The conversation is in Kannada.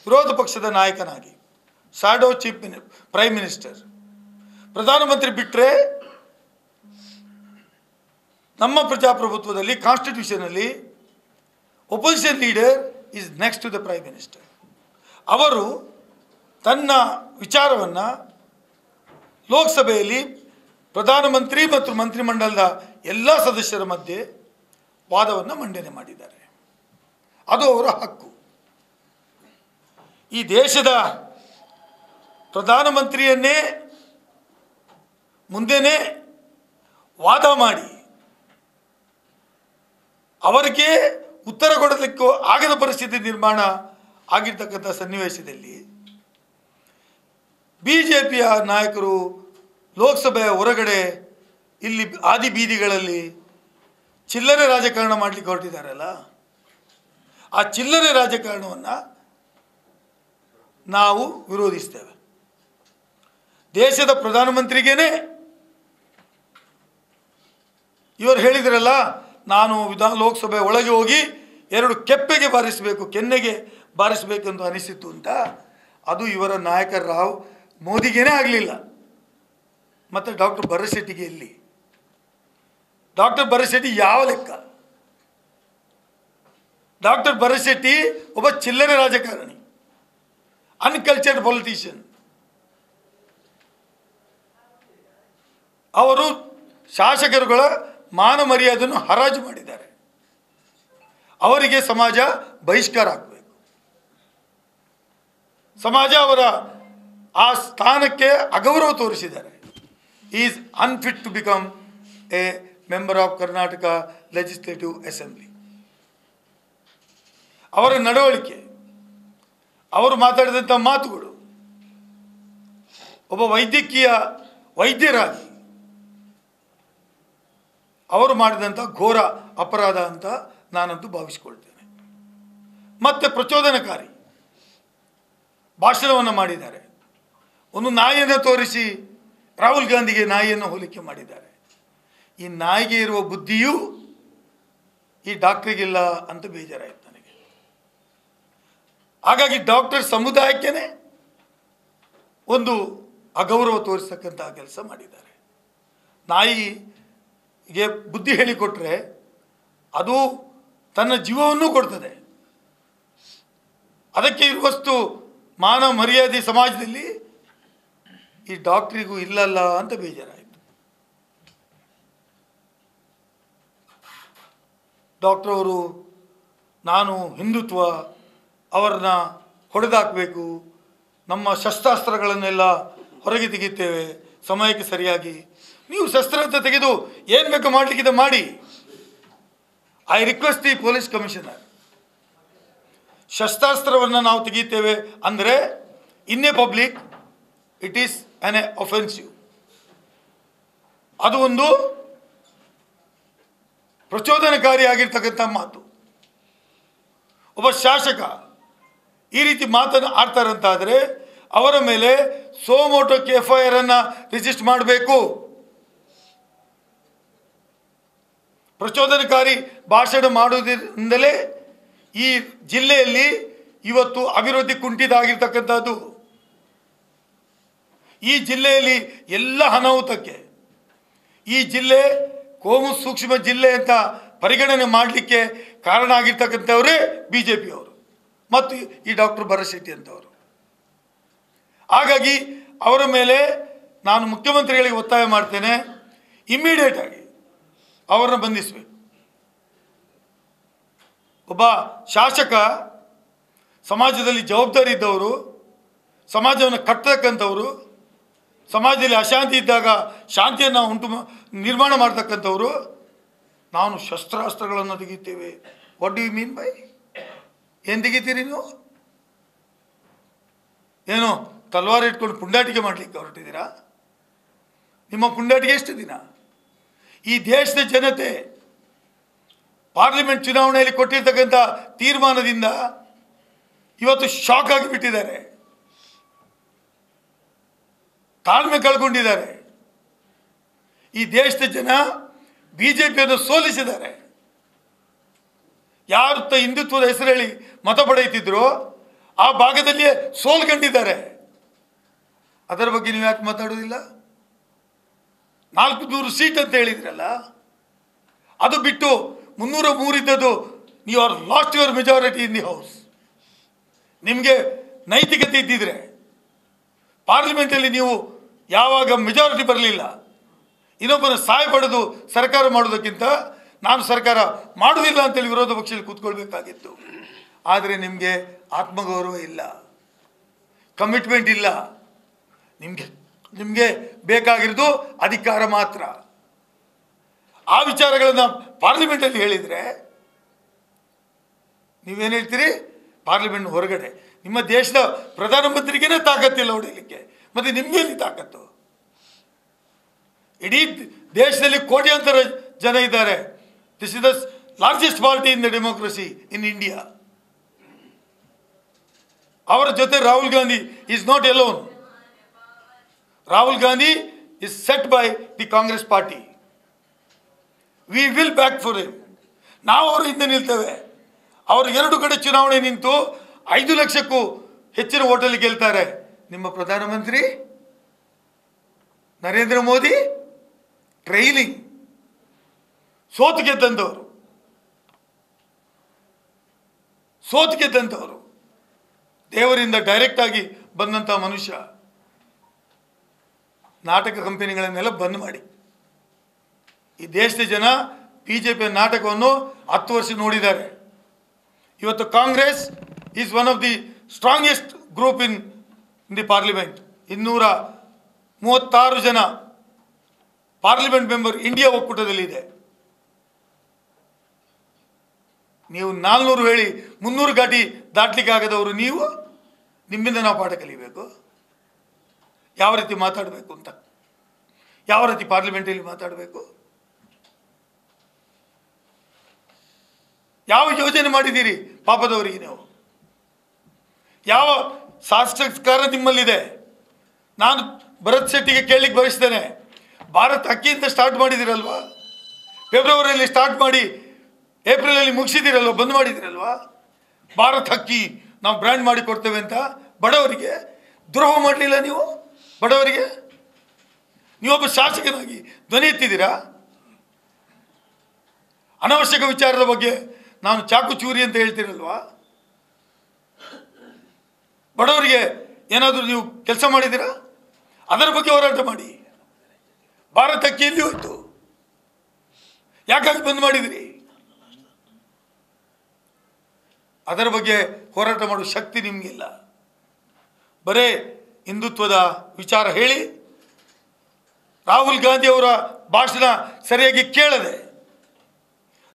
ವಿರೋಧ ಪಕ್ಷದ ನಾಯಕನಾಗಿ ಶಾಡೋ ಚೀಫ್ ಪ್ರೈಮ್ ಮಿನಿಸ್ಟರ್ ಪ್ರಧಾನಮಂತ್ರಿ ಬಿಟ್ಟರೆ ನಮ್ಮ ಪ್ರಜಾಪ್ರಭುತ್ವದಲ್ಲಿ ಕಾನ್ಸ್ಟಿಟ್ಯೂಷನಲ್ಲಿ opposition leader is next to the prime minister. ಅವರು ತನ್ನ ವಿಚಾರವನ್ನು ಲೋಕಸಭೆಯಲ್ಲಿ ಪ್ರಧಾನಮಂತ್ರಿ ಮತ್ತು ಮಂತ್ರಿಮಂಡಲದ ಎಲ್ಲ ಸದಸ್ಯರ ಮಧ್ಯೆ ವಾದವನ್ನು ಮಂಡನೆ ಮಾಡಿದ್ದಾರೆ. ಅದು ಅವರ ಹಕ್ಕು. ಈ ದೇಶದ ಪ್ರಧಾನಮಂತ್ರಿಯನ್ನೇ ಮುಂದೆನೇ ವಾದ ಮಾಡಿ ಅವರಿಗೆ ಉತ್ತರ ಕೊಡಲಿಕ್ಕೂ ಆಗದ ಪರಿಸ್ಥಿತಿ ನಿರ್ಮಾಣ ಆಗಿರ್ತಕ್ಕಂಥ ಸನ್ನಿವೇಶದಲ್ಲಿ BJPಯ ನಾಯಕರು ಲೋಕಸಭೆಯ ಹೊರಗಡೆ ಇಲ್ಲಿ ಆದಿ ಬೀದಿಗಳಲ್ಲಿ ಚಿಲ್ಲರೆ ರಾಜಕಾರಣ ಮಾಡಲಿಕ್ಕೆ ಹೊರಟಿದ್ದಾರಲ್ಲ, ಆ ಚಿಲ್ಲರೆ ರಾಜಕಾರಣವನ್ನು ನಾವು ವಿರೋಧಿಸ್ತೇವೆ. ದೇಶದ ಪ್ರಧಾನಮಂತ್ರಿಗೇನೆ ಇವರು ಹೇಳಿದ್ರಲ್ಲ, ನಾನು ಲೋಕಸಭೆ ಒಳಗೆ ಹೋಗಿ 2 ಕೆಪ್ಪೆಗೆ ಬಾರಿಸಬೇಕು, ಕೆನ್ನೆಗೆ ಬಾರಿಸಬೇಕೆಂದು ಅನಿಸಿತು ಅಂತ. ಅದು ಇವರ ನಾಯಕ ರಾವ್ ಮೋದಿಗೇನೇ ಆಗಲಿಲ್ಲ. ಮತ್ತು ಡಾಕ್ಟರ್ ಭರತ್ ಎಲ್ಲಿ? ಡಾಕ್ಟರ್ ಭರತ್ ಯಾವ ಲೆಕ್ಕ? ಡಾಕ್ಟರ್ ಭರತ್ ಒಬ್ಬ ಚಿಲ್ಲರೆ ರಾಜಕಾರಣಿ, ಅನ್ಕಲ್ಚರ್ಡ್ ಪೊಲಿಟಿಷಿಯನ್. ಅವರು ಶಾಸಕರುಗಳ ಮಾನ ಮರ್ಯಾದೆಯನ್ನು ಹರಾಜು ಮಾಡಿದ್ದಾರೆ. ಅವರಿಗೆ ಸಮಾಜ ಬಹಿಷ್ಕಾರ ಆಗಬೇಕು. ಸಮಾಜ ಅವರ ಆ ಸ್ಥಾನಕ್ಕೆ ಅಗೌರವ ತೋರಿಸಿದ್ದಾರೆ. Is unfit to become a member of Karnataka legislative assembly. ಅವರ ನಡವಳಿಕೆ, ಅವರು ಮಾತಾಡಿದಂಥ ಮಾತುಗಳು, ಒಬ್ಬ ವೈದ್ಯರಾಗಿ ಅವರು ಮಾಡಿದಂಥ ಘೋರ ಅಪರಾಧ ಅಂತ ನಾನಂತೂ ಭಾವಿಸಿಕೊಳ್ತೇನೆ. ಮತ್ತು ಪ್ರಚೋದನಕಾರಿ ಭಾಷಣವನ್ನು ಮಾಡಿದ್ದಾರೆ. ಒಂದು ನಾಯಿಯನ್ನು ತೋರಿಸಿ ರಾಹುಲ್ ಗಾಂಧಿಗೆ ನಾಯಿಯನ್ನು ಹೋಲಿಕೆ ಮಾಡಿದ್ದಾರೆ. ಈ ನಾಯಿಗೆ ಇರುವ ಬುದ್ಧಿಯೂ ಈ ಡಾಕ್ಟ್ರಿಗಿಲ್ಲ ಅಂತ ಬೇಜಾರಾಯಿತು ನನಗೆ. ಹಾಗಾಗಿ ಡಾಕ್ಟರ್ ಸಮುದಾಯಕ್ಕೇ ಒಂದು ಅಗೌರವ ತೋರಿಸ್ತಕ್ಕಂಥ ಕೆಲಸ ಮಾಡಿದ್ದಾರೆ. ನಾಯಿಗೆ ಬುದ್ಧಿ ಹೇಳಿಕೊಟ್ರೆ ಅದು ತನ್ನ ಜೀವವನ್ನು ಕೊಡ್ತದೆ. ಅದಕ್ಕೆ ಇರುವಷ್ಟು ಮಾನ ಮರ್ಯಾದೆ ಸಮಾಜದಲ್ಲಿ ಈ ಡಾಕ್ಟ್ರಿಗೂ ಇಲ್ಲಲ್ಲ ಅಂತ ಬೇಜಾರಾಯಿತು. ಡಾಕ್ಟರ್ ಅವರು ನಾನು ಹಿಂದುತ್ವ ಅವರನ್ನ ಹೊಡೆದಾಕಬೇಕು, ನಮ್ಮ ಶಸ್ತ್ರಾಸ್ತ್ರಗಳನ್ನೆಲ್ಲ ಹೊರಗೆ ತೆಗಿತೇವೆ ಸಮಯಕ್ಕೆ ಸರಿಯಾಗಿ. ನೀವು ಶಸ್ತ್ರಾಸ್ತ್ರ ತೆಗೆದು ಏನು ಬೇಕು ಮಾಡಲಿಕ್ಕಿದೆ ಮಾಡಿ. I request the police commissioner, ಶಸ್ತ್ರಾಸ್ತ್ರವನ್ನು ನಾವು ತೆಗಿತೇವೆ ಅಂದರೆ in a public it is on a offensive. ಅದು ಒಂದು ಪ್ರಚೋದನಕಾರಿಯಾಗಿರ್ತಕ್ಕಂಥ ಮಾತು. ಒಬ್ಬ ಶಾಸಕ ಈ ರೀತಿ ಮಾತನ್ನು ಆಡ್ತಾರಂತಾದರೆ ಅವರ ಮೇಲೆ ಸೋಮೋಟೋಕ್ಕೆ FIR ಅನ್ನು ರಿಜಿಸ್ಟರ್ ಮಾಡಬೇಕು. ಪ್ರಚೋದನಕಾರಿ ಭಾಷಣ ಮಾಡುವುದರಿಂದಲೇ ಈ ಜಿಲ್ಲೆಯಲ್ಲಿ ಇವತ್ತು ಅಭಿವೃದ್ಧಿ ಕುಂಠಿತ ಆಗಿರ್ತಕ್ಕಂಥದ್ದು. ಈ ಜಿಲ್ಲೆಯಲ್ಲಿ ಎಲ್ಲ ಅನಾಹುತಕ್ಕೆ ಈ ಜಿಲ್ಲೆ ಕೋಮು ಸೂಕ್ಷ್ಮ ಜಿಲ್ಲೆ ಅಂತ ಪರಿಗಣನೆ ಮಾಡಲಿಕ್ಕೆ ಕಾರಣ ಆಗಿರ್ತಕ್ಕಂಥವರೇ BJPಯವರು ಮತ್ತು ಈ ಡಾಕ್ಟರ್ ಭರತ್ ಅಂತವರು. ಹಾಗಾಗಿ ಅವರ ಮೇಲೆ ನಾನು ಮುಖ್ಯಮಂತ್ರಿಗಳಿಗೆ ಒತ್ತಾಯ ಮಾಡ್ತೇನೆ, ಇಮ್ಮಿಡಿಯೇಟಾಗಿ ಅವರನ್ನು ಬಂಧಿಸಬೇಕು. ಒಬ್ಬ ಶಾಸಕ ಸಮಾಜದಲ್ಲಿ ಜವಾಬ್ದಾರಿ ಇದ್ದವರು, ಸಮಾಜವನ್ನು ಕಟ್ಟತಕ್ಕಂಥವರು, ಸಮಾಜದಲ್ಲಿ ಅಶಾಂತಿ ಇದ್ದಾಗ ಶಾಂತಿಯನ್ನು ನಿರ್ಮಾಣ ಮಾಡ್ತಕ್ಕಂಥವರು, ನಾನು ಶಸ್ತ್ರಾಸ್ತ್ರಗಳನ್ನು ತೆಗಿತೇವೆ. What do you mean by? ಏನು ತೆಗಿತೀರಿ ನೀವು? ಏನು ತಲ್ವಾರ ಇಟ್ಕೊಂಡು ಪುಂಡಾಟಿಕೆ ಮಾಡಲಿಕ್ಕೆ ಹೊರಟಿದ್ದೀರಾ? ನಿಮ್ಮ ಪುಂಡಾಟಿಕೆ ಎಷ್ಟು ದಿನ? ಈ ದೇಶದ ಜನತೆ ಪಾರ್ಲಿಮೆಂಟ್ ಚುನಾವಣೆಯಲ್ಲಿ ಕೊಟ್ಟಿರ್ತಕ್ಕಂಥ ತೀರ್ಮಾನದಿಂದ ಇವತ್ತು ಶಾಕ್ ಆಗಿಬಿಟ್ಟಿದ್ದಾರೆ, ತಾಳ್ಮೆ ಕಳ್ಕೊಂಡಿದ್ದಾರೆ. ಈ ದೇಶದ ಜನ BJPಯನ್ನು ಸೋಲಿಸಿದ್ದಾರೆ. ಯಾರು ಹಿಂದುತ್ವದ ಹೆಸರು ಹೇಳಿ ಮತ ಪಡೆಯುತ್ತಿದ್ದರೋ ಆ ಭಾಗದಲ್ಲಿಯೇ ಸೋಲ್ಕೊಂಡಿದ್ದಾರೆ. ಅದರ ಬಗ್ಗೆ ನೀವು ಯಾಕೆ ಮಾತಾಡೋದಿಲ್ಲ? 400 ಸೀಟ್ ಅಂತ ಹೇಳಿದ್ರಲ್ಲ, ಅದು ಬಿಟ್ಟು 303 ಇದ್ದದ್ದು, you are lost your majority in the house. ನಿಮಗೆ ನೈತಿಕತೆ ಇದ್ದಿದ್ರೆ ಪಾರ್ಲಿಮೆಂಟಲ್ಲಿ ನೀವು ಯಾವಾಗ ಮೆಜಾರಿಟಿ ಬರಲಿಲ್ಲ, ಇನ್ನೊಬ್ಬನ ಸಹಾಯ ಪಡೆದು ಸರ್ಕಾರ ಮಾಡೋದಕ್ಕಿಂತ ನಾನು ಸರ್ಕಾರ ಮಾಡುವುದಿಲ್ಲ ಅಂತೇಳಿ ವಿರೋಧ ಪಕ್ಷದಲ್ಲಿ ಕೂತ್ಕೊಳ್ಬೇಕಾಗಿತ್ತು. ಆದರೆ ನಿಮಗೆ ಆತ್ಮಗೌರವ ಇಲ್ಲ, ಕಮಿಟ್ಮೆಂಟ್ ಇಲ್ಲ. ನಿಮಗೆ ಬೇಕಾಗಿರೋದು ಅಧಿಕಾರ ಮಾತ್ರ. ಆ ವಿಚಾರಗಳನ್ನು ಪಾರ್ಲಿಮೆಂಟಲ್ಲಿ ಹೇಳಿದರೆ ನೀವೇನು ಹೇಳ್ತೀರಿ? ಪಾರ್ಲಿಮೆಂಟ್ ಹೊರಗಡೆ ನಿಮ್ಮ ದೇಶದ ಪ್ರಧಾನಮಂತ್ರಿಗೇನೆ ತಾಕತ್ತಿಲ್ಲ ಹೊಡಿಲಿಕ್ಕೆ, ಮತ್ತು ನಿಮಗೇನು ತಾಕತ್ತು? ಇಡೀ ದೇಶದಲ್ಲಿ ಕೋಟ್ಯಾಂತರ ಜನ ಇದ್ದಾರೆ. This is the largest party in the democracy in India. ಅವರ ಜೊತೆ Rahul Gandhi is not Elon. Rahul Gandhi is set by the Congress party. We will back for him. ನಾವು ಅವರ ಹಿಂದೆ ನಿಲ್ತೇವೆ. ಅವರು 2 ಕಡೆ ಚುನಾವಣೆ ನಿಂತು 5 ಲಕ್ಷಕ್ಕೂ ಹೆಚ್ಚಿನ ಓಟಲ್ಲಿ ಗೆಲ್ತಾರೆ. ನಿಮ್ಮ ಪ್ರಧಾನಮಂತ್ರಿ ನರೇಂದ್ರ ಮೋದಿ ಟ್ರೈಲಿಂಗ್, ಸೋತು ಗೆದ್ದಂಥವರು, ದೇವರಿಂದ ಡೈರೆಕ್ಟ್ ಆಗಿ ಬಂದಂಥ ಮನುಷ್ಯ. ನಾಟಕ ಕಂಪನಿಗಳನ್ನೆಲ್ಲ ಬಂದ್ ಮಾಡಿ. ಈ ದೇಶದ ಜನ BJP ನಾಟಕವನ್ನು 10 ವರ್ಷ ನೋಡಿದ್ದಾರೆ. ಇವತ್ತು Congress is one of the strongest group in the parliament. 236 ಜನ ಪಾರ್ಲಿಮೆಂಟ್ ಮೆಂಬರ್ ಇಂಡಿಯಾ ಒಕ್ಕೂಟದಲ್ಲಿದೆ. ನೀವು 400 ಹೇಳಿ 300 ಘಾಟಿ ದಾಟ್ಲಿಕ್ಕೆ ಆಗದವರು ನೀವು. ನಿಮ್ಮಿಂದ ನಾವು ಪಾಠ ಕಲಿಬೇಕು. ಯಾವ ರೀತಿ ಮಾತಾಡಬೇಕು ಅಂತ, ಯಾವ ರೀತಿ ಪಾರ್ಲಿಮೆಂಟಲ್ಲಿ ಮಾತಾಡಬೇಕು, ಯಾವ ಯೋಜನೆ ಮಾಡಿದ್ದೀರಿ ಪಾಪದವರಿಗೆ ನೀವು? ಯಾವ ಸಂಸ್ಕಾರ ನಿಮ್ಮಲ್ಲಿದೆ? ನಾನು ಭರತ್ ಶೆಟ್ಟಿಗೆ ಕೇಳಲಿಕ್ಕೆ ಬಯಸ್ತೇನೆ. ಭಾರತ್ ಅಕ್ಕಿಯಿಂದ ಸ್ಟಾರ್ಟ್ ಮಾಡಿದ್ದೀರಲ್ವಾ? ಫೆಬ್ರವರಿಯಲ್ಲಿ ಸ್ಟಾರ್ಟ್ ಮಾಡಿ ಏಪ್ರಿಲಲ್ಲಿ ಮುಗಿಸಿದ್ದೀರಲ್ವ, ಬಂದ್ ಮಾಡಿದ್ದೀರಲ್ವಾ? ಭಾರತ್ ಅಕ್ಕಿ ನಾವು ಬ್ರ್ಯಾಂಡ್ ಮಾಡಿ ಕೊಡ್ತೇವೆ ಅಂತ ಬಡವರಿಗೆ ದ್ರೋಹ ಮಾಡಲಿಲ್ಲ ನೀವು. ಬಡವರಿಗೆ ನೀವೊಬ್ಬ ಶಾಸಕನಾಗಿ ಧ್ವನಿ ಎತ್ತಿದ್ದೀರಾ. ಅನವಶ್ಯಕ ವಿಚಾರದ ಬಗ್ಗೆ ನಾನು ಚಾಕು ಚೂರಿ ಅಂತ ಹೇಳ್ತೀರಲ್ವಾ? ಬಡವರಿಗೆ ಏನಾದರೂ ನೀವು ಕೆಲಸ ಮಾಡಿದ್ದೀರಾ? ಅದರ ಬಗ್ಗೆ ಹೋರಾಟ ಮಾಡಿ. ಭಾರತ ಅಕ್ಕಿ ಎಲ್ಲಿ ಹೋಯ್ತು? ಯಾಕಾಗಿ ಬಂದ್ ಮಾಡಿದಿರಿ? ಅದರ ಬಗ್ಗೆ ಹೋರಾಟ ಮಾಡುವ ಶಕ್ತಿ ನಿಮಗಿಲ್ಲ. ಬರೇ ಹಿಂದುತ್ವದ ವಿಚಾರ ಹೇಳಿ ರಾಹುಲ್ ಗಾಂಧಿ ಅವರ ಭಾಷಣ ಸರಿಯಾಗಿ ಕೇಳದೆ